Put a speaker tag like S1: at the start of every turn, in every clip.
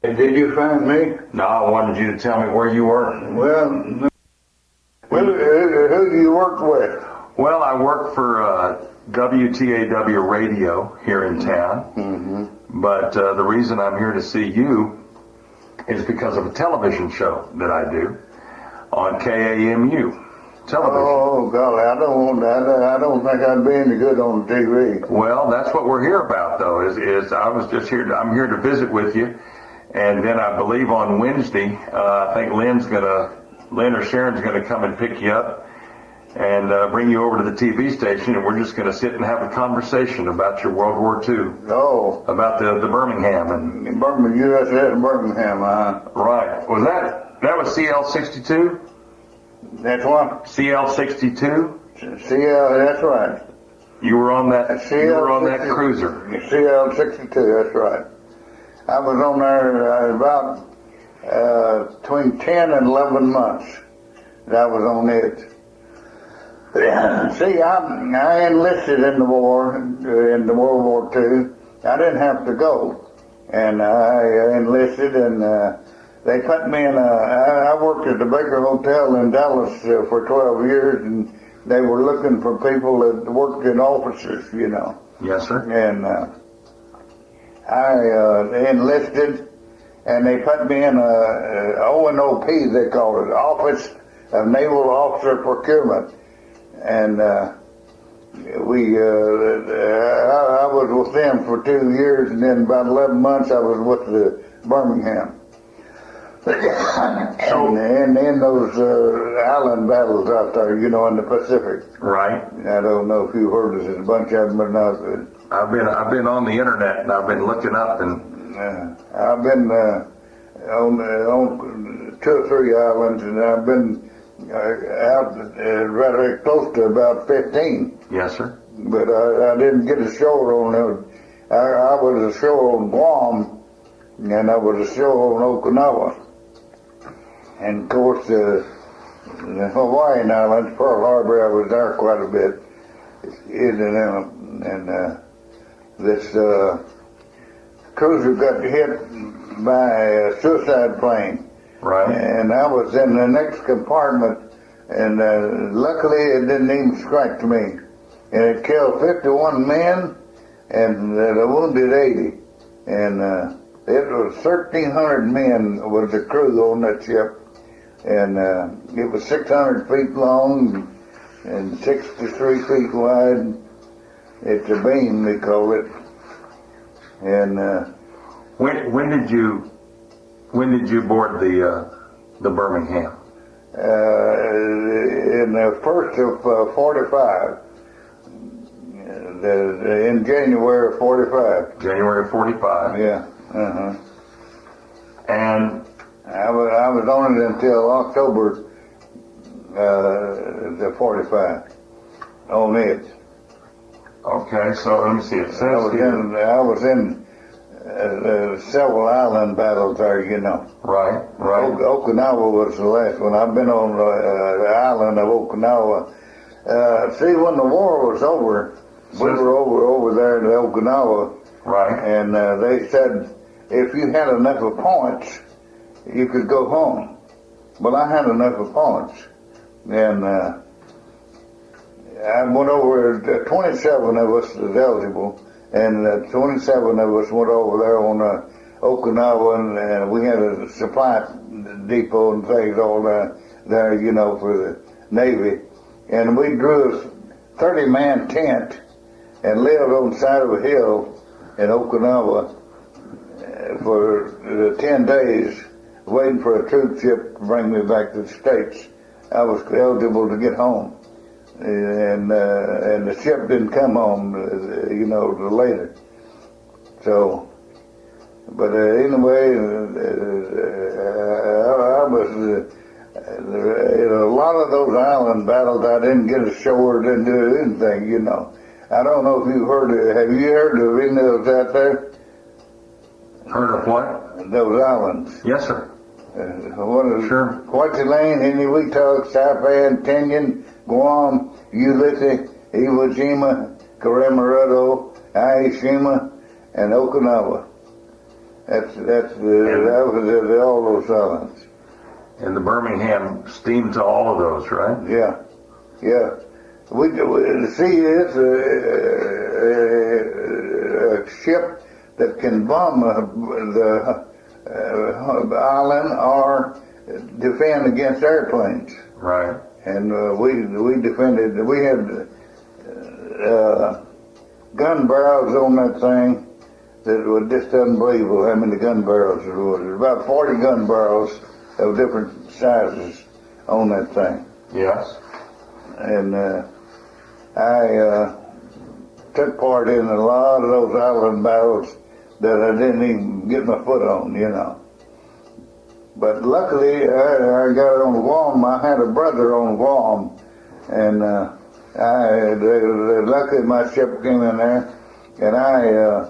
S1: And did you find me?
S2: No, I wanted you to tell me where you were.
S1: Well, who do you work with?
S2: Well, I work for WTAW Radio here in town.
S1: Mm-hmm.
S2: But the reason I'm here to see you is because of a television show that I do on KAMU television.
S1: Oh, golly, I don't think I'd be any good on TV.
S2: Well, that's what we're here about, though. Is I was just here. I'm here to visit with you, and then I believe on Wednesday, I think Lynn or Sharon's gonna come and pick you up and bring you over to the TV station, and we're just gonna sit and have a conversation about your World War II.
S1: Oh,
S2: About the Birmingham and
S1: Birmingham, USA in Birmingham,
S2: right. Was that was CL-62?
S1: That's what?
S2: CL-62?
S1: That's right.
S2: You were on that. You were on that cruiser.
S1: CL-62, that's right. I was on there about between 10 and 11 months. That was on it. See, I enlisted in the war, in the World War II. I didn't have to go, and I enlisted, and they put me in I worked at the Baker Hotel in Dallas for 12 years, and they were looking for people that worked in offices, you know.
S2: Yes, sir.
S1: And I enlisted, and they put me in a ONOP, they call it, Office of Naval Officer Procurement. And I was with them for 2 years, and then about 11 months I was with the Birmingham. and in those island battles out there, you know, in the Pacific.
S2: Right.
S1: I don't know if you heard of it, a bunch of them or not.
S2: I've been on the internet, and I've been looking up, and
S1: I've been on 2 or 3 islands, and I've been out rather close to about 15.
S2: Yes, sir.
S1: But I didn't get ashore on them. I was ashore on Guam, and I was ashore on Okinawa. And of course, the Hawaiian Islands, Pearl Harbor, I was there quite a bit. And this cruiser got hit by a suicide plane.
S2: Right.
S1: And I was in the next compartment, and luckily it didn't even strike me. And it killed 51 men, and it wounded 80. And it was 1,300 men was the crew on that ship. And it was 600 feet long and 63 feet wide. It's a beam, they call it. And
S2: when did you board the Birmingham?
S1: In the first of 45. In January of 45.
S2: January of 45.
S1: Yeah.
S2: And
S1: I was on it until October the 45. On it.
S2: Okay, so let me see. It says
S1: I was in several island battles there, you know.
S2: Right.
S1: Okinawa was the last one. I've been on the island of Okinawa. See, when the war was over, we were over there in Okinawa.
S2: Right.
S1: And they said if you had enough of points, you could go home. Well, I had enough of points. And I went over, 27 of us was eligible, and 27 of us went over there on Okinawa, and we had a supply depot and things all there, you know, for the Navy. And we drew a 30-man tent and lived on the side of a hill in Okinawa for 10 days, waiting for a troop ship to bring me back to the States. I was eligible to get home. And the ship didn't come home, you know, later. So, but anyway, I was in a lot of those island battles. I didn't get ashore, didn't do anything, you know. I don't know if you've heard of. Have you heard of any of those out there?
S2: Heard of what?
S1: Those islands.
S2: Yes, sir.
S1: Sure. Huachilan, Inuitok, Saipan, Tinian, Guam, Ulithi, Iwo Jima, Karamarato, Aishima, and Okinawa. That was all those islands.
S2: And the Birmingham steamed to all of those, right?
S1: Yeah. We see it's a ship that can bomb the island or defend against airplanes.
S2: Right.
S1: And we defended. We had gun barrels on that thing that was just unbelievable how many gun barrels there was. There's about 40 gun barrels of different sizes on that thing.
S2: Yes.
S1: And I took part in a lot of those island battles that I didn't even get my foot on, you know. But luckily, I got on Guam. I had a brother on Guam, and luckily my ship came in there, and I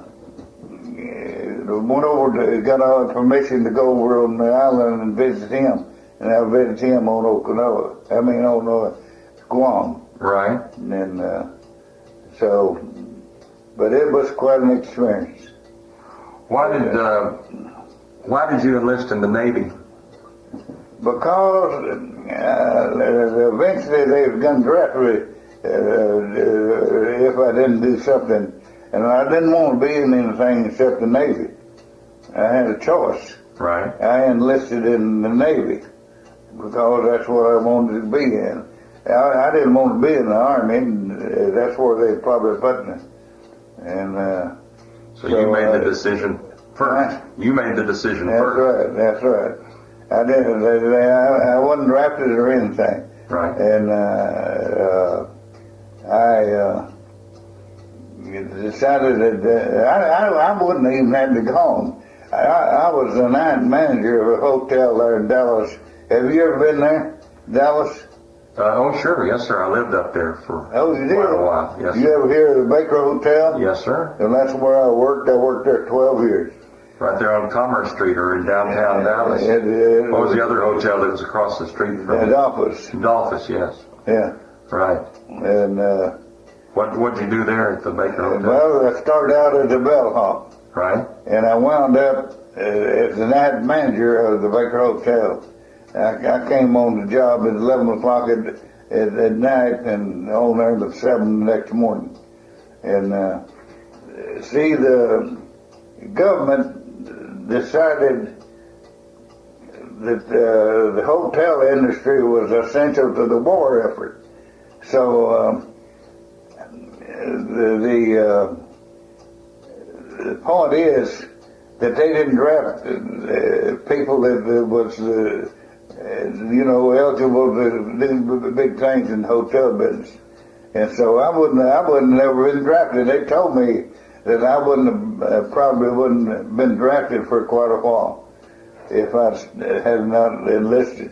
S1: went over, got all permission to go over on the island and visit him, and I visited him on on Guam.
S2: Right.
S1: And but it was quite an experience.
S2: Why did you enlist in the Navy?
S1: Because eventually they was going to draft me if I didn't do something, and I didn't want to be in anything except the Navy. I had a choice.
S2: Right.
S1: I enlisted in the Navy because that's what I wanted to be in. I didn't want to be in the Army, and that's where they probably put me. And
S2: so you made the decision first. You made the decision first.
S1: That's right. I didn't. I wasn't drafted or anything.
S2: Right.
S1: And I decided that I wouldn't even have to go home. I was the night manager of a hotel there in Dallas. Have you ever been there, Dallas?
S2: Oh, sure. Yes, sir. I lived up there for
S1: quite a
S2: while. Yes,
S1: you
S2: sir.
S1: ever hear of the Baker Hotel?
S2: Yes, sir.
S1: And that's where I worked. I worked there 12 years.
S2: Right there on Commerce Street or in downtown Dallas. What was the other hotel that was across the street from it?
S1: Dolphus.
S2: Dolphus, yes.
S1: Yeah.
S2: Right.
S1: And
S2: what'd you do there at the Baker Hotel?
S1: well, I started out as a bellhop.
S2: Right.
S1: And I wound up as the night manager of the Baker Hotel. I came on the job at 11 o'clock at night and on there till 7 the next morning. And see, the government decided that the hotel industry was essential to the war effort. So the point is that they didn't draft people that was eligible to do big things in the hotel business. And so I wouldn't have never been drafted. They told me that I probably wouldn't have been drafted for quite a while if I had not enlisted.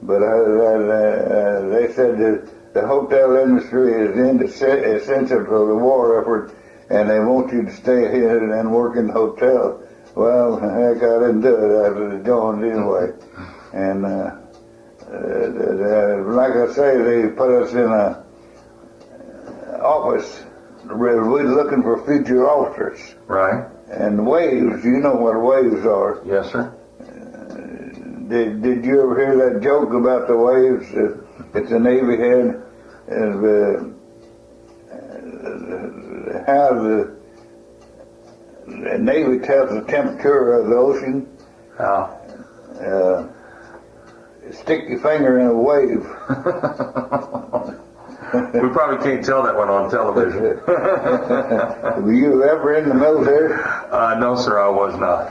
S1: But they said that the hotel industry is essential to the war effort, and they want you to stay here and work in the hotel. Well, heck, I didn't do it. I joined anyway. And like I say, they put us in a office. We're looking for future officers.
S2: Right.
S1: And waves, you know what waves are.
S2: Yes, sir.
S1: Did you ever hear that joke about the waves at the Navy had? How the Navy tells the temperature of the ocean?
S2: How?
S1: Stick your finger in a wave.
S2: We probably can't tell that one on television.
S1: Were you ever in the military?
S2: No, sir, I was not.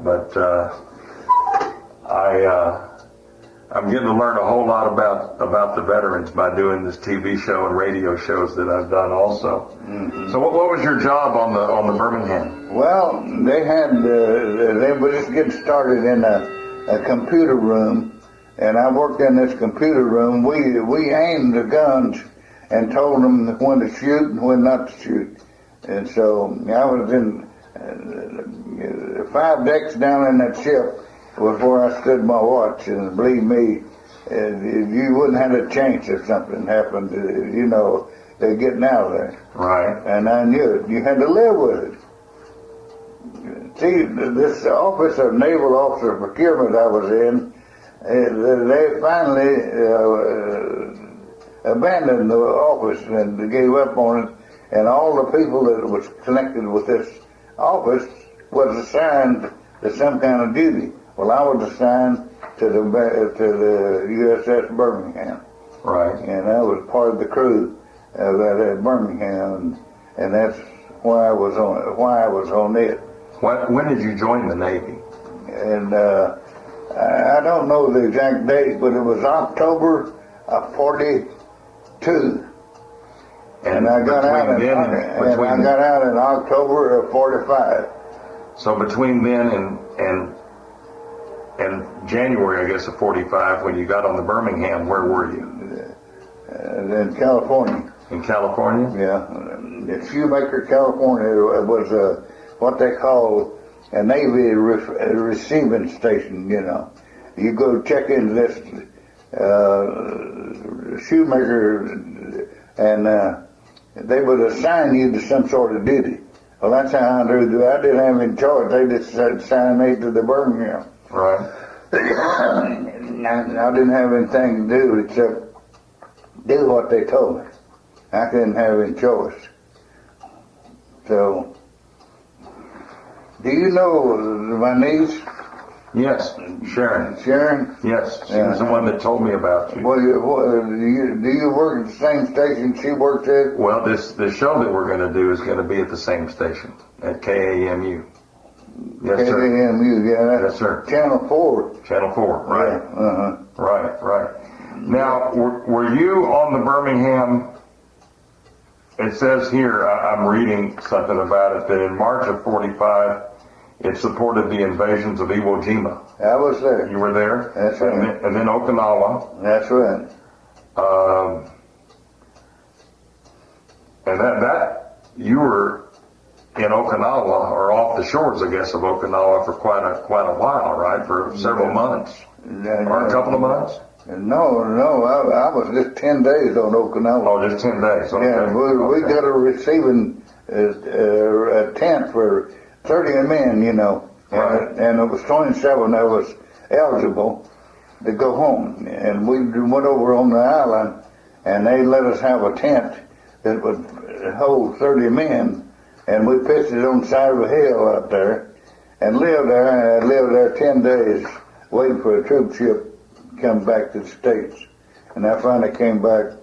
S2: But I'm getting to learn a whole lot about the veterans by doing this TV show and radio shows that I've done also. Mm-hmm. So what was your job on the Birmingham?
S1: Well, they were just getting started in a computer room. And I worked in this computer room. We aimed the guns and told them when to shoot and when not to shoot. And so I was in 5 decks down in that ship was where I stood my watch. And believe me, you wouldn't have a chance if something happened. They're getting out of there.
S2: Right.
S1: And I knew it. You had to live with it. see, this office of naval officer procurement I was in, they finally abandoned the office and gave up on it, and all the people that was connected with this office was assigned to some kind of duty. Well, I was assigned to the USS Birmingham.
S2: Right.
S1: And I was part of the crew of that at Birmingham, and that's why I was on it.
S2: When did you join the Navy?
S1: And I don't know the exact date, but it was October of '42. And I got out in October of '45.
S2: So between then and January, I guess, of '45, when you got on the Birmingham, where were you?
S1: In California.
S2: In California?
S1: Yeah. In Shoemaker, California, it was what they call a Navy receiving station, you know. You go check into this Shoemaker, and they would assign you to some sort of duty. Well, that's how I do. I didn't have any choice. They just assigned me to the Birmingham.
S2: Right.
S1: I didn't have anything to do except do what they told me. I couldn't have any choice. So, do you know my niece?
S2: Yes, Sharon.
S1: Sharon?
S2: Yes, she was the one that told me about you.
S1: Well, do you work at the same station she works at?
S2: Well, the show that we're going to do is going to be at the same station, at KAMU. Yes, sir.
S1: KAMU, yeah.
S2: Yes, sir.
S1: Channel 4.
S2: Channel 4, right.
S1: Yeah, uh-huh.
S2: Right. Now, were you on the Birmingham? It says here, I'm reading something about it, that in March of '45, it supported the invasions of Iwo Jima.
S1: I was there.
S2: You were there?
S1: That's right.
S2: And then Okinawa.
S1: That's right.
S2: And that you were in Okinawa, or off the shores, I guess, of Okinawa for quite a while, right? For several months, or a couple of months.
S1: No, I was just 10 days on Okinawa.
S2: Oh, just 10 days. Okay.
S1: Yeah, we got a receiving a tent for 30 men, you know,
S2: Right.
S1: and it was 27 that was eligible to go home. And we went over on the island, and they let us have a tent that would hold 30 men, and we pitched it on the side of a hill out there, and lived there. And I lived there 10 days waiting for a troop ship to come back to the States. And I finally came back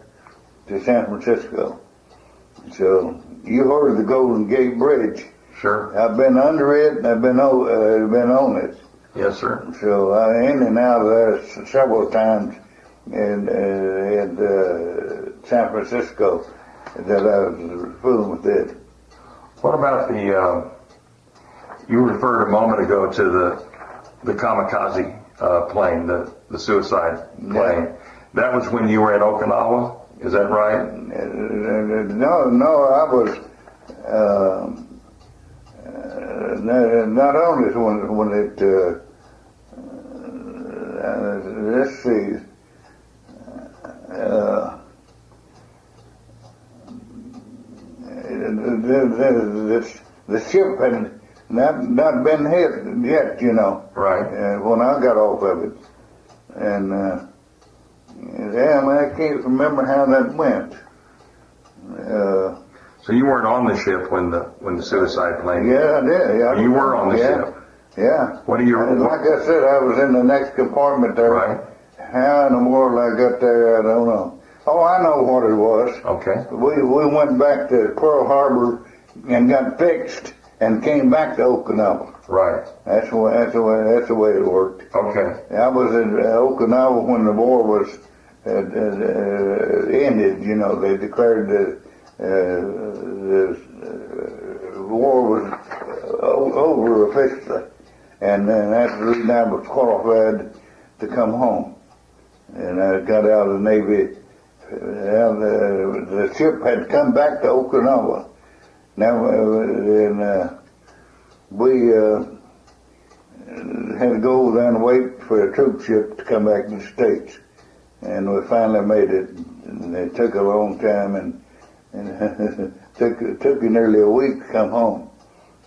S1: to San Francisco. So you heard of the Golden Gate Bridge.
S2: Sure.
S1: I've been under it, and I've been on it.
S2: Yes, sir.
S1: So I in and out of there several times in San Francisco that I was fooling with it.
S2: What about you referred a moment ago to the kamikaze plane, the suicide plane.
S1: Yeah.
S2: That was when you were at Okinawa, is that right?
S1: No, I was not only when it. Let's see. The ship had not been hit yet, you know.
S2: Right.
S1: When I got off of it, and yeah, I can't remember how that went.
S2: So you weren't on the ship when the suicide plane?
S1: Yeah, I did. Yeah,
S2: you were on the ship.
S1: Yeah.
S2: What do you?
S1: Like I said, I was in the next compartment there.
S2: Right.
S1: How in the world I got there, I don't know. Oh, I know what it was.
S2: Okay.
S1: We went back to Pearl Harbor and got fixed and came back to Okinawa.
S2: Right.
S1: That's the way it worked.
S2: Okay.
S1: I was in Okinawa when the war was ended. You know, they declared the war was over officially, and then that's the reason I was qualified to come home. And I got out of the Navy. The ship had come back to Okinawa. Now, we had to go down and wait for a troop ship to come back to the States. And we finally made it. And it took a long time, and took nearly a week to come home.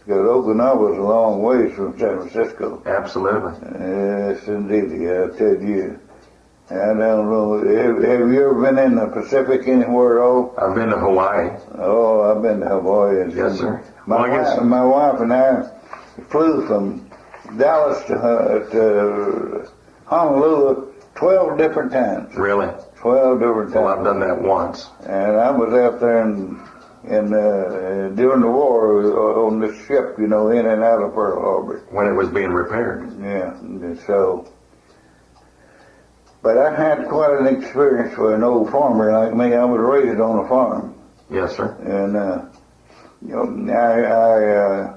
S1: Because Okinawa's a long ways from San Francisco.
S2: Absolutely.
S1: Yes, indeed, I tell you. I don't know. Have you ever been in the Pacific anywhere at all?
S2: I've been to Hawaii.
S1: Oh, I've been to Hawaii.
S2: Yes, sir.
S1: My wife and I flew from Dallas to Honolulu 12 different times.
S2: Really?
S1: 12 different times.
S2: Well, I've done that once.
S1: And I was out there during the war on this ship, in and out of Pearl Harbor.
S2: When it was being repaired.
S1: Yeah, so. But I had quite an experience for an old farmer like me. I was raised on a farm.
S2: Yes, sir.
S1: And, I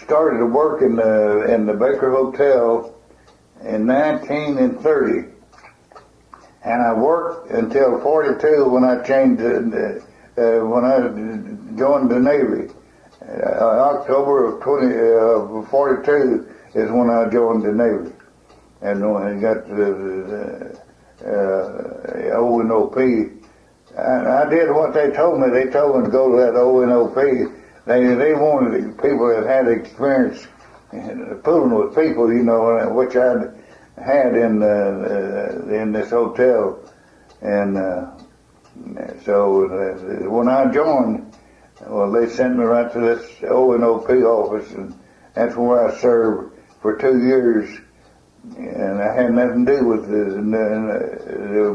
S1: started to work in the Baker Hotel in 1930. And I worked until 42 when I changed, when I joined the Navy. October of 42 is when I joined the Navy. And when I got the O&OP, I did what they told me. They told me to go to that O&OP. They wanted people that had experience fooling with people, which I had in this hotel. And so when I joined, well, they sent me right to this O&OP office, and that's where I served for 2 years. And I had nothing to do with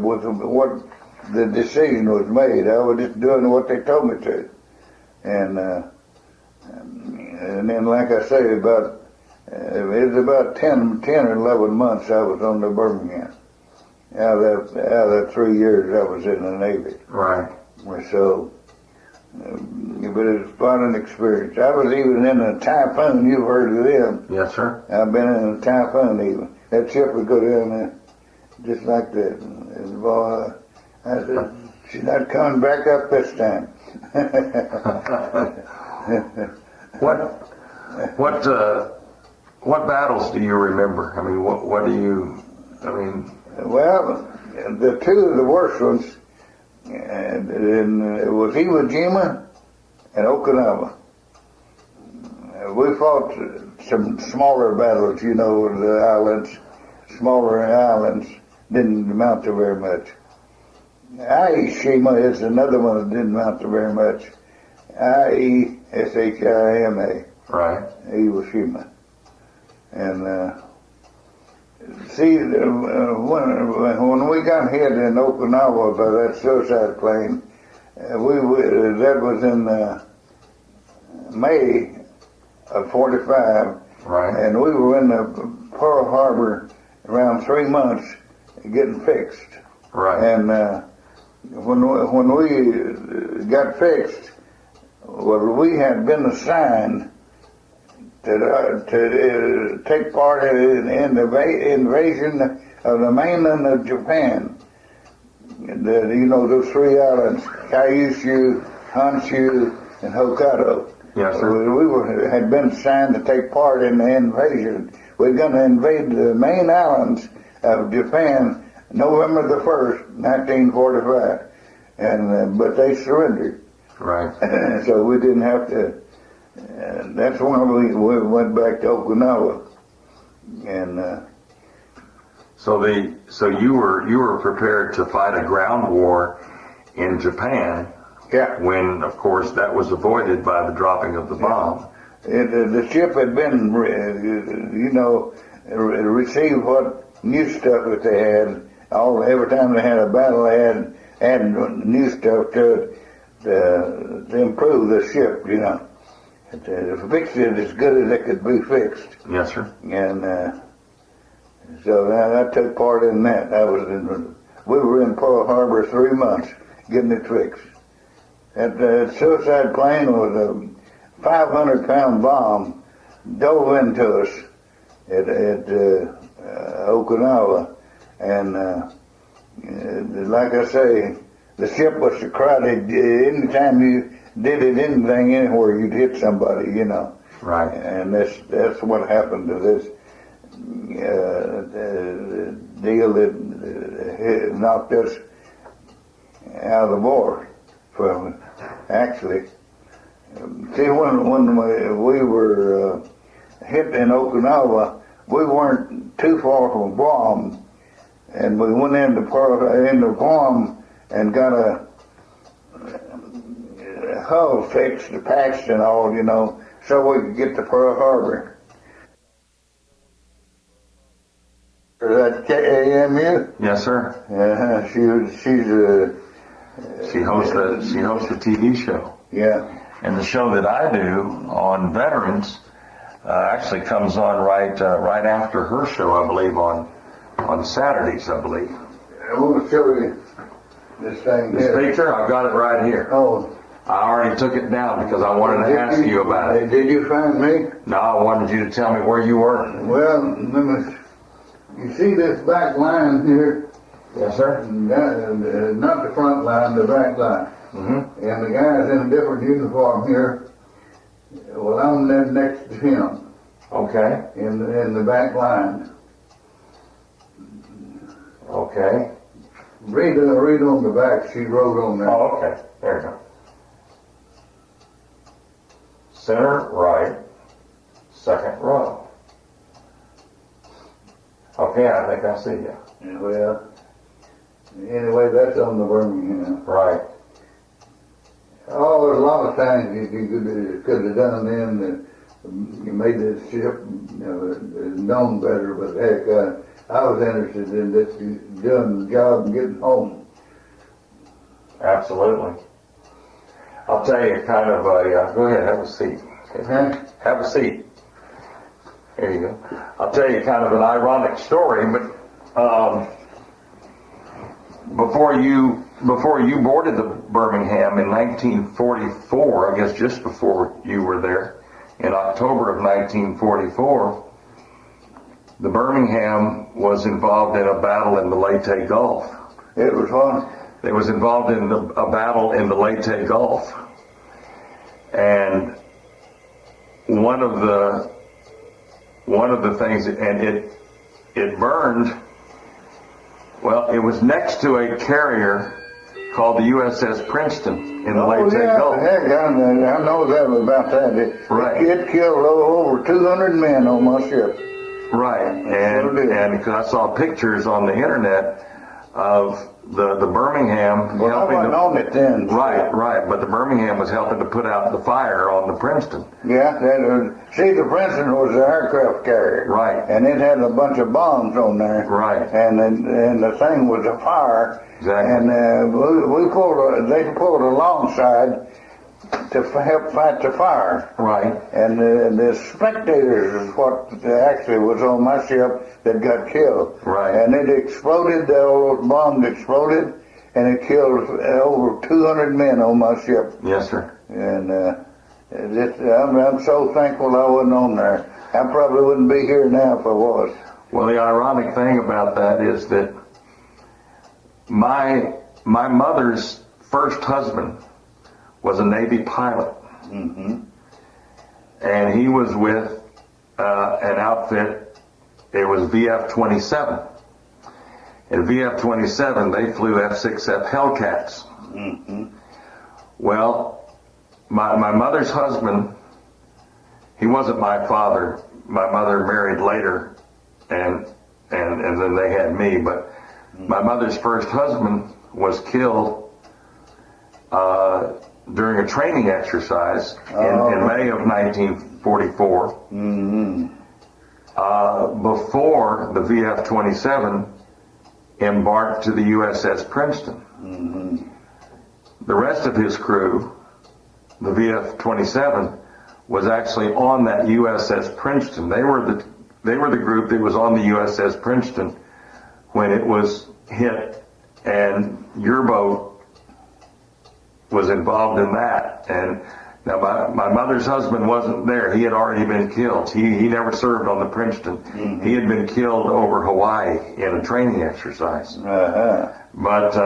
S1: what the decision was made. I was just doing what they told me to. And then, like I say, it was about 10 or 11 months I was on the Birmingham. Out of that 3 years I was in the Navy.
S2: Right.
S1: So, but it was quite an experience. I was even in a Typhoon. You've heard of them.
S2: Yes, sir.
S1: I've been in a Typhoon even. That ship would go down there just like that. And boy, I said, she's not coming back up this time.
S2: What battles do you remember? I mean,
S1: Well, the two of the worst ones, it was Iwo Jima and Okinawa. We fought some smaller battles, the islands, smaller islands, didn't amount to very much. Shima is another one that didn't amount to very much. Ieshima.
S2: Right.
S1: Iwo Jima. And when we got hit in Okinawa by that suicide plane, that was in May of 45.
S2: Right.
S1: And we were in the Pearl Harbor around 3 months getting fixed.
S2: Right.
S1: And when we got fixed, well, we had been assigned to take part in the invasion of the mainland of Japan. Those 3 islands, Kyushu, Honshu, and Hokkaido.
S2: Yes, sir.
S1: We had been assigned to take part in the invasion. We're going to invade the main islands of Japan November the 1st, 1945. But they surrendered.
S2: Right.
S1: So we didn't have to. That's why we went back to Okinawa. And
S2: so you were prepared to fight a ground war in Japan.
S1: Yeah.
S2: When, of course, that was avoided by the dropping of the bomb.
S1: The ship had been, received what new stuff that they had. Every time they had a battle, they had new stuff to improve the ship, to fix it as good as it could be fixed.
S2: Yes, sir.
S1: And so I took part in that. We were in Pearl Harbor 3 months getting it fixed. That suicide plane was a 500-pound bomb, dove into us at Okinawa, and like I say, the ship was so crowded. Anytime you did anything anywhere, you'd hit somebody,
S2: Right.
S1: And that's what happened to this deal that knocked us out of the war. Actually, See, when we were hit in Okinawa, we weren't too far from Guam, and we went into Guam and got a hull fixed, patched and all, you know, so we could get to Pearl Harbor. Is that KAMU?
S2: Yes, sir.
S1: She
S2: hosts a TV show.
S1: Yeah.
S2: And the show that I do on veterans actually comes on right after her show, I believe, on Saturdays, I believe.
S1: I want to show you this thing
S2: This
S1: here.
S2: picture, I've got it right here.
S1: Oh.
S2: I already took it down because I wanted to ask you about it.
S1: Did you find me?
S2: No, I wanted you to tell me where you were.
S1: Well, you see this back line here?
S2: Yes, sir.
S1: Not the front line, the back line.
S2: Mm-hmm.
S1: And the guy's in a different uniform here. Well, I'm there next to him.
S2: Okay.
S1: In the back line.
S2: Okay.
S1: Read on the back. She wrote on there.
S2: Oh, okay. There you go. Center right, second row. Okay, I think I see you.
S1: Well, anyway, that's on the Birmingham.
S2: Right.
S1: Oh, there's a lot of things you could have done then that you made this ship known better, but heck, I was interested in this, doing the job and getting home.
S2: Absolutely. I'll tell you kind of go ahead, have a seat. Okay. Have a seat. There you go. I'll tell you kind of an ironic story, but before you boarded the Birmingham in 1944, I guess just before you were there, in October of 1944, the Birmingham was involved in a battle in the Leyte Gulf.
S1: It was fun.
S2: It was involved in a battle in the Leyte Gulf, and one of the things, and it burned. Well, it was next to a carrier called the USS Princeton in the Leyte Gulf.
S1: Heck, I know that about that.
S2: Right.
S1: It killed over 200 men on my ship.
S2: Right, and because I saw pictures on the internet of the Birmingham.
S1: Well, I wasn't on it then.
S2: Right, but the Birmingham was helping to put out the fire on the Princeton.
S1: Yeah, see, the Princeton was an aircraft carrier.
S2: Right.
S1: And it had a bunch of bombs on there.
S2: Right.
S1: And the thing was a fire.
S2: Exactly.
S1: And they pulled alongside to help fight the fire.
S2: Right.
S1: And the spectators is what actually was on my ship that got killed.
S2: Right.
S1: And it exploded, all those bombs exploded, and it killed over 200 men on my ship.
S2: Yes, sir.
S1: And I'm so thankful I wasn't on there. I probably wouldn't be here now if I was.
S2: Well, the ironic thing about that is that my mother's first husband was a Navy pilot.
S1: Mm-hmm.
S2: And he was with an outfit, it was VF-27. At VF-27, they flew F-6F Hellcats.
S1: Mm-hmm.
S2: Well, my mother's husband, he wasn't my father. My mother married later, and then they had me, but my mother's first husband was killed during a training exercise in May of 1944.
S1: Mm-hmm.
S2: Before the VF-27 embarked to the USS Princeton.
S1: Mm-hmm.
S2: The rest of his crew, the VF-27, was actually on that USS Princeton. They were the group that was on the USS Princeton when it was hit, and your boat was involved in that. And now my mother's husband wasn't there. He had already been killed. He never served on the Princeton. Mm-hmm. He had been killed over Hawaii in a training exercise.
S1: Uh-huh.
S2: But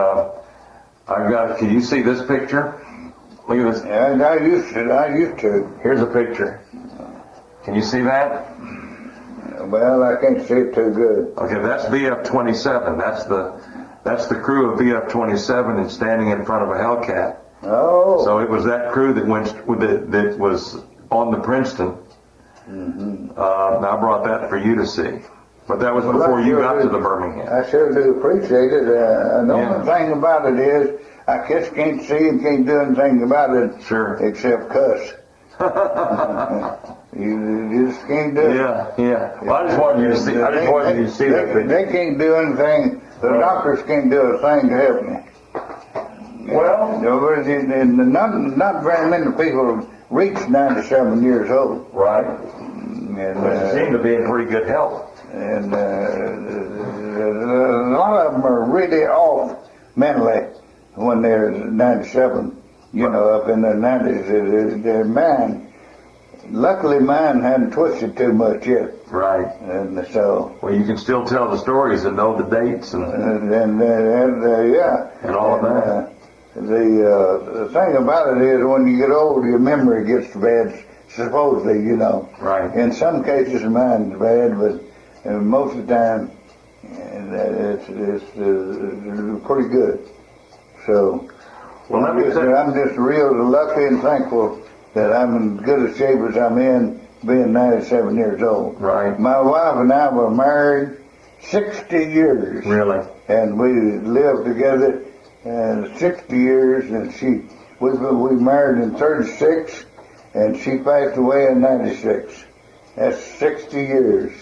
S2: I've got, can you see this picture? Look at this.
S1: Yeah, I used to.
S2: Here's a picture. Can you see that?
S1: Well, I can't see it too good.
S2: Okay, that's VF-27. That's the crew of VF-27 and standing in front of a Hellcat.
S1: Oh.
S2: So it was that crew that that was on the Princeton. And I brought that for you to see. But that was before you got to the Birmingham.
S1: I sure do appreciate it. The only thing about it is, I just can't see and can't do anything about it.
S2: Sure.
S1: Except cuss. You just can't do it.
S2: Yeah. Well, I just wanted you to see. I just wanted you to see that.
S1: They can't do anything. The doctors can't do a thing to help me.
S2: Well,
S1: not very many people reach 97 years old.
S2: Right.
S1: And
S2: but you seem to be in pretty good health.
S1: And a lot of them are really off mentally when they're 97. You know, up in their 90s, their mind. Luckily, mine hadn't twisted too much yet.
S2: Right.
S1: And so.
S2: Well, you can still tell the stories and know the dates and
S1: yeah.
S2: And all of that.
S1: The thing about it is, when you get old, your memory gets bad. Supposedly, you know.
S2: Right.
S1: In some cases, mine's bad, but most of the time, it's pretty good. So.
S2: Well,
S1: I'm just real lucky and thankful that I'm in good a shape as I'm in, being 97 years old.
S2: Right.
S1: My wife and I were married 60 years.
S2: Really?
S1: And we lived together 60 years, and we married in 36, and she passed away in 96. That's 60 years.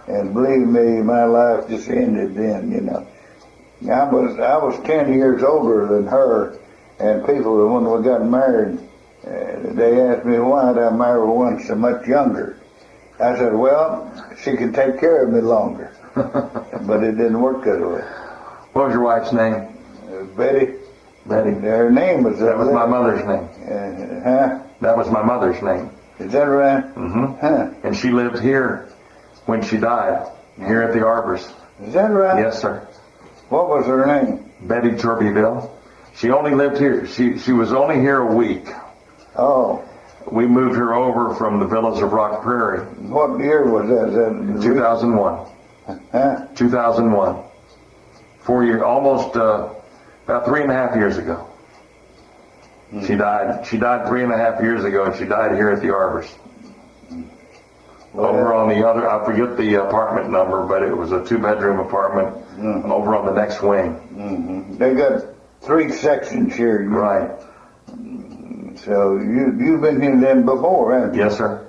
S1: And believe me, my life just ended then, you know. I was 10 years older than her. And people, when we got married, they asked me why did I marry one so much younger. I said, well, she can take care of me longer. But it didn't work that way.
S2: What was your wife's name?
S1: Betty.
S2: Betty.
S1: Her name was...
S2: That was my mother's name. That was my mother's name.
S1: Is that right?
S2: Mm-hmm. Huh. And she lived here when she died, here at the Arbors.
S1: Is that right?
S2: Yes, sir.
S1: What was her name?
S2: Betty Turbiville. She only lived here. She was only here a week.
S1: Oh.
S2: We moved her over from the villas of Rock Prairie.
S1: What year was that?
S2: 2001.
S1: Huh?
S2: 2001. 4 years, almost about 3.5 years ago. She died 3.5 years ago, and she died here at the Arbors. Over on the other, I forget the apartment number, but it was a 2-bedroom apartment over on the next wing.
S1: They got 3 sections here.
S2: Right.
S1: So you've been here then before, haven't you?
S2: Yes, sir.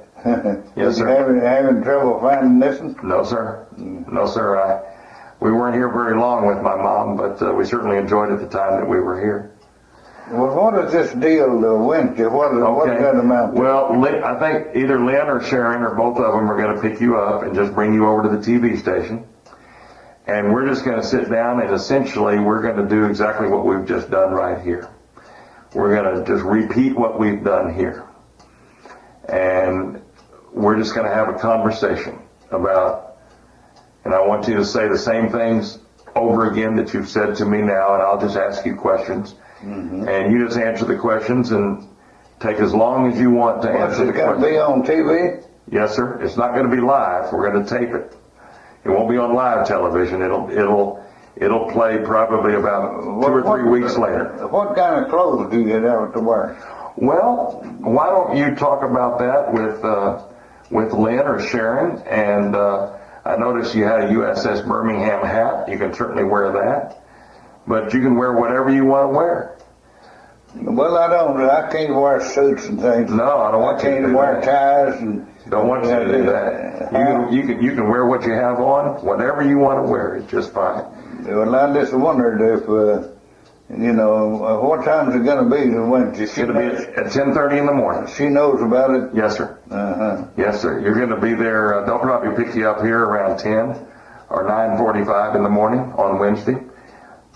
S2: Yes, sir.
S1: Having trouble finding this one?
S2: No, sir. No, sir. We weren't here very long with my mom, but we certainly enjoyed it the time that we were here.
S1: Well, what is this deal, Wednesday? What does that amount to?
S2: Well, I think either Lynn or Sharon or both of them are going to pick you up and just bring you over to the TV station. And we're just going to sit down and essentially we're going to do exactly what we've just done right here. We're going to just repeat what we've done here. And we're just going to have a conversation about, and I want you to say the same things over again that you've said to me now, and I'll just ask you questions. And you just answer the questions and take as long as you want to answer the questions.
S1: It's going to be on TV?
S2: Yes, sir. It's not going to be live. We're going to tape it. It won't be on live television. It'll play probably about 2 or 3 weeks later.
S1: What kind of clothes do you have to wear?
S2: Well, why don't you talk about that with Lynn or Sharon? And I noticed you had a USS Birmingham hat. You can certainly wear that. But you can wear whatever you want to wear.
S1: Well, I can't wear suits and things.
S2: No, I don't want you to do that.
S1: I can't wear ties and...
S2: Don't want you to do that. You can wear what you have on, whatever you want to wear. It's just fine.
S1: Well, I just wondered if, what time is it going to be Wednesday?
S2: It's going to be at 10:30 in the morning.
S1: She knows about it?
S2: Yes, sir. Yes, sir. You're going to be there. They'll probably pick you up here around 10 or 9:45 in the morning on Wednesday.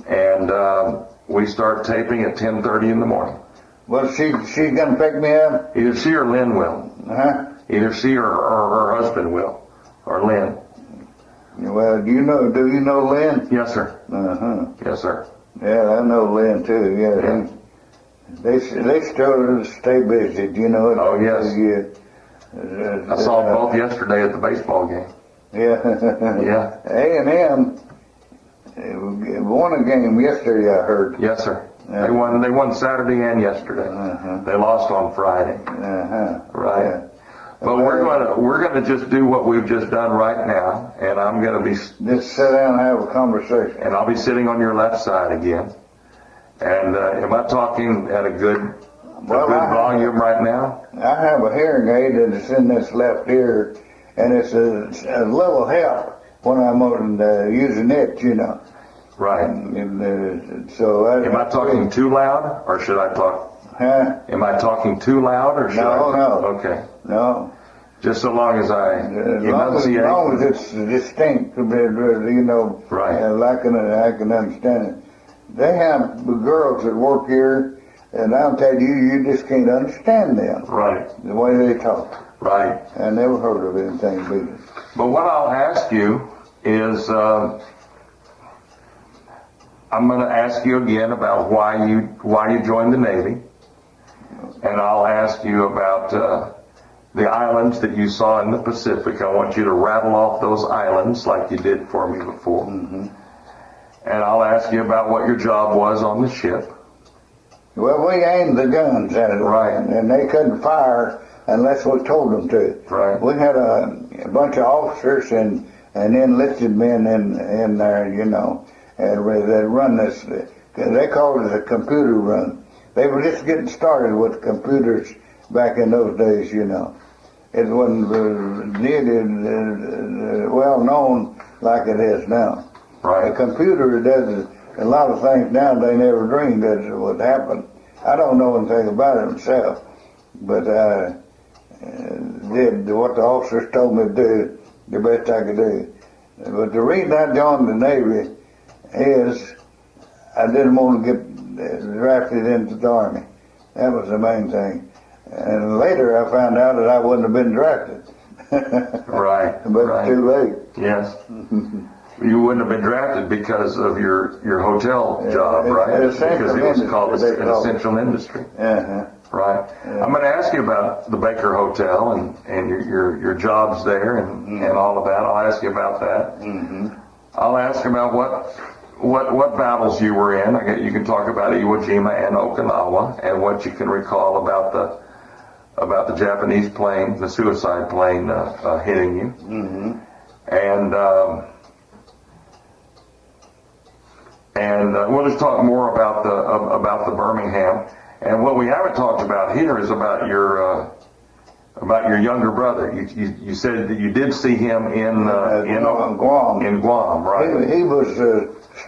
S2: And we start taping at 10:30 in the morning.
S1: Well, she's going to pick me up?
S2: Either she or Lynn will. Either she or her husband will, or Lynn.
S1: Well, do you know Lynn?
S2: Yes, sir. Yes, sir.
S1: Yeah, I know Lynn too. Yeah. They still stay busy, you know.
S2: Oh, yes. I saw them both yesterday at the baseball game.
S1: Yeah.
S2: Yeah.
S1: A&M won a game yesterday, I heard.
S2: Yes, sir. They won Saturday and yesterday. They lost on Friday. Right.
S1: Yeah.
S2: But we're gonna just do what we've just done right now, and I'm gonna be
S1: Just sit down and have a conversation.
S2: and I'll be sitting on your left side again. And am I talking at a good volume right now?
S1: I have a hearing aid that's in this left ear, and it's a little help when I'm using it, you know.
S2: Right.
S1: So
S2: am I talking too loud, or should I talk?
S1: Huh?
S2: Am I talking too loud, or should I?
S1: No.
S2: Okay.
S1: No.
S2: Just so long as I enunciate.
S1: As long as it's distinct, you know.
S2: Right.
S1: I can understand it. They have girls that work here, and I'll tell you, you just can't understand them.
S2: Right.
S1: The way they talk.
S2: Right.
S1: I never heard of anything better.
S2: But what I'll ask you is, I'm going to ask you again about why you joined the Navy, and I'll ask you about the islands that you saw in the Pacific. I want you to rattle off those islands like you did for me before.
S1: Mm-hmm.
S2: And I'll ask you about what your job was on the ship.
S1: Well, we aimed the guns at it,
S2: Right.
S1: and they couldn't fire unless we told them to.
S2: Right.
S1: We had a bunch of officers and enlisted men in there, you know, and they run this. They called it a computer run. They were just getting started with computers back in those days, you know. It wasn't nearly well known like it is now.
S2: Right.
S1: A computer does a lot of things now they never dreamed that it would happen. I don't know anything about it myself, but I did what the officers told me to do, the best I could do. But the reason I joined the Navy is I didn't want to get drafted into the Army. That was the main thing. And later I found out that I wouldn't have been drafted.
S2: Right.
S1: But
S2: right.
S1: too late.
S2: Yes. You wouldn't have been drafted because of your hotel job, right? Because it was called an essential industry.
S1: Uh-huh.
S2: Right.
S1: Yeah.
S2: I'm going to ask you about the Baker Hotel and your jobs there and all of that. I'll ask you about that.
S1: Mm-hmm.
S2: I'll ask you about what battles you were in. You can talk about Iwo Jima and Okinawa and what you can recall about the Japanese plane, the suicide plane hitting you.
S1: Mm-hmm.
S2: And we'll just talk more about the Birmingham. And what we haven't talked about here is about your younger brother. You said that you did see him in
S1: Guam.
S2: In Guam, right?
S1: He was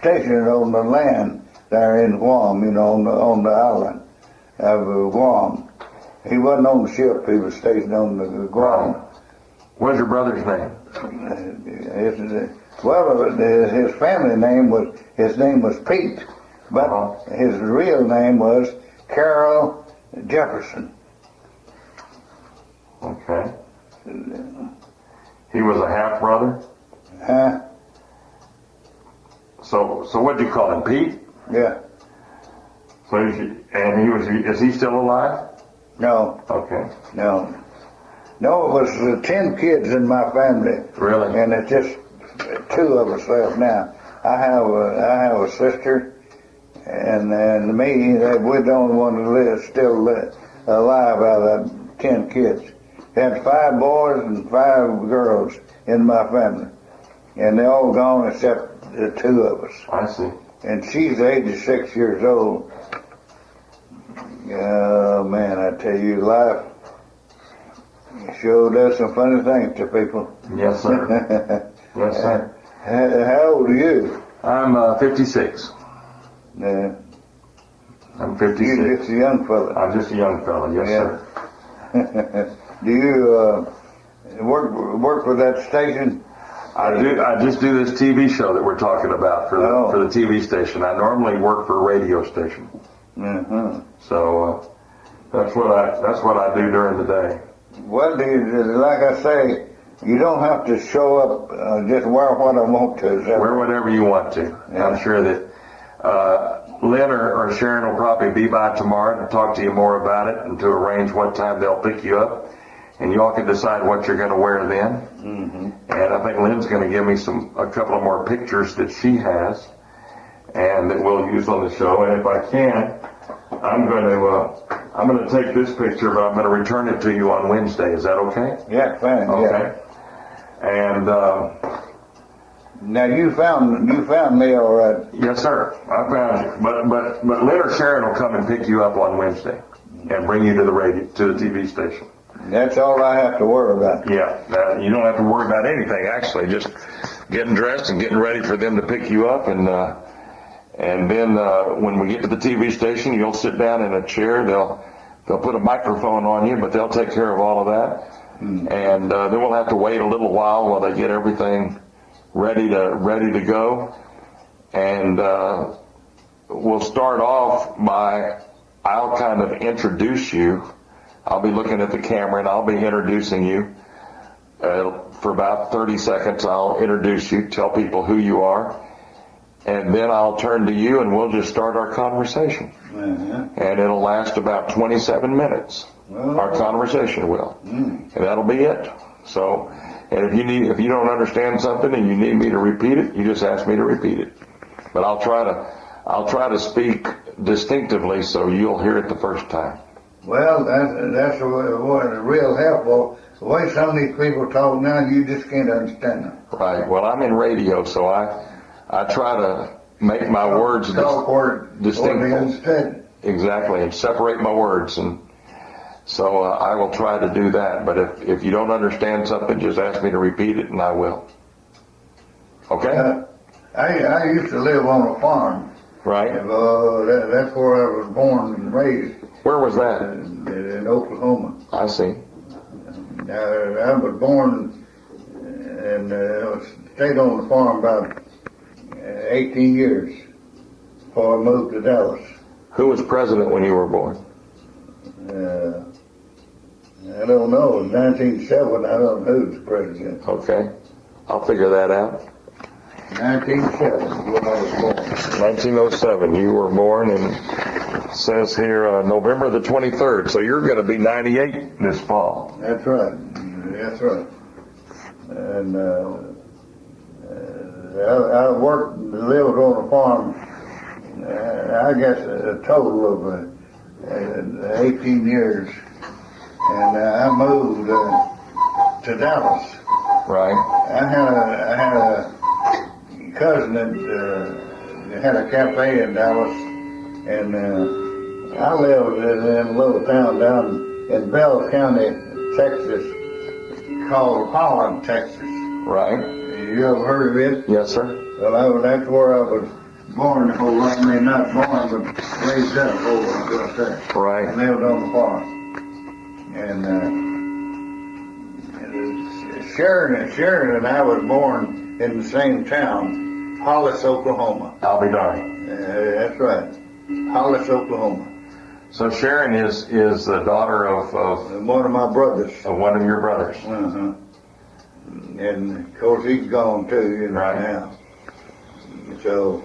S1: stationed on the land there in Guam, you know, on the island of Guam. He wasn't on the ship. He was stationed on the Guam.
S2: What's your brother's name?
S1: His family name was Pete, but his real name was Carroll Jefferson.
S2: Okay. He was a half brother.
S1: Huh?
S2: So what'd you call him, Pete?
S1: Yeah.
S2: So is he still alive?
S1: No.
S2: Okay.
S1: No, it was 10 kids in my family.
S2: Really?
S1: And it's just 2 of us left now. I have a sister, and me. We're the only one still alive out of 10 kids. Had 5 boys and 5 girls in my family, and they're all gone except the 2 of us.
S2: I see.
S1: And she's 86 years old. Oh man, I tell you, life sure does some funny things to people.
S2: Yes, sir. Yes, sir.
S1: How old are you?
S2: I'm 56.
S1: Yeah.
S2: I'm 56.
S1: You're just a young fella.
S2: I'm just a young fella. Yes, sir.
S1: Do you work for that station?
S2: I do. I just do this TV show that we're talking about for the TV station. I normally work for a radio station.
S1: Mm-hmm.
S2: So that's what I do during the day.
S1: Well, like I say, you don't have to show up. Just wear what I want to.
S2: Wear whatever you want to. Yeah. I'm sure that Lynn or Sharon will probably be by tomorrow to talk to you more about it and to arrange what time they'll pick you up. And y'all can decide what you're going to wear then.
S1: Mm-hmm.
S2: And I think Lynn's going to give me a couple of more pictures that she has. and that we'll use on the show. And if I can, I'm going to take this picture, but I'm going to return it to you on Wednesday. Is that okay?
S1: Yeah, fine.
S2: Okay.
S1: Yeah.
S2: And
S1: now you found me all right.
S2: yes, sir. I found you. But Lynn or Sharon will come and pick you up on Wednesday and bring you to the TV station.
S1: That's all I have to worry about.
S2: Yeah. You don't have to worry about anything, actually. Just getting dressed and getting ready for them to pick you up, and then when we get to the TV station, you'll sit down in a chair. They'll put a microphone on you, but they'll take care of all of that. And then we'll have to wait a little while they get everything ready to go. And we'll start off by, I'll kind of introduce you. I'll be looking at the camera and I'll be introducing you. For about 30 seconds, I'll introduce you, tell people who you are, and then I'll turn to you and we'll just start our conversation. And it'll last about 27 minutes. Our conversation will. And that'll be it. So, and if you don't understand something and you need me to repeat it, you just ask me to repeat it. But I'll try to speak distinctively so you'll hear it the first time.
S1: Well, that's what real helpful. The way some of these people talk now, you just can't understand them.
S2: Right. Well, I'm in radio, so I try to make my words distinct. Exactly, and separate my words, and so I will try to do that. But if you don't understand something, just ask me to repeat it, and I will. Okay.
S1: I used to live on a farm.
S2: Right.
S1: That's where I was born and raised.
S2: Where was that?
S1: In Oklahoma.
S2: I see.
S1: I was born and stayed on the farm about 18 years before I moved to Dallas.
S2: Who was president when you were born?
S1: I don't know. In 1907, I don't know who's president.
S2: Okay. I'll figure that out.
S1: 1907 when I was born.
S2: 1907, you were born, and it says here November the 23rd, so you're going to be 98 this fall.
S1: That's right. That's right. And I worked and lived on a farm, I guess a total of 18 years. And I moved to Dallas.
S2: Right.
S1: I had a cousin that had a cafe in Dallas, and I lived in a little town down in Bell County, Texas, called Holland, Texas.
S2: Right.
S1: You ever heard of it?
S2: Yes, sir.
S1: Well, that's where I was born. I mean, not born, but raised up over there.
S2: Right.
S1: I lived on the farm. And Sharon and I was born in the same town, Hollis, Oklahoma.
S2: I'll be darned.
S1: That's right, Hollis, Oklahoma.
S2: So Sharon is the daughter of
S1: one of my brothers.
S2: Of one of your brothers.
S1: Uh-huh. And of course he's gone too,
S2: right
S1: now. So,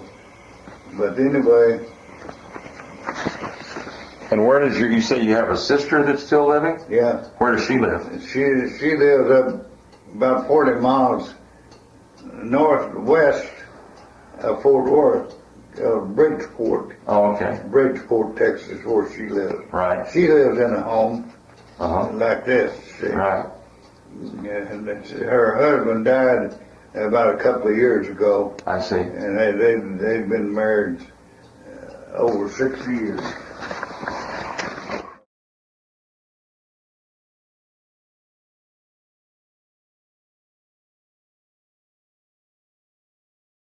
S1: but anyway.
S2: And where does you say you have a sister that's still living?
S1: Yeah.
S2: Where does she live?
S1: She lives up about 40 miles northwest of Fort Worth, Bridgeport.
S2: Oh, okay.
S1: Bridgeport, Texas, where she lives.
S2: Right.
S1: She lives in a home like this. See?
S2: Right.
S1: And her husband died about a couple of years ago.
S2: I see.
S1: And they've been married over 6 years.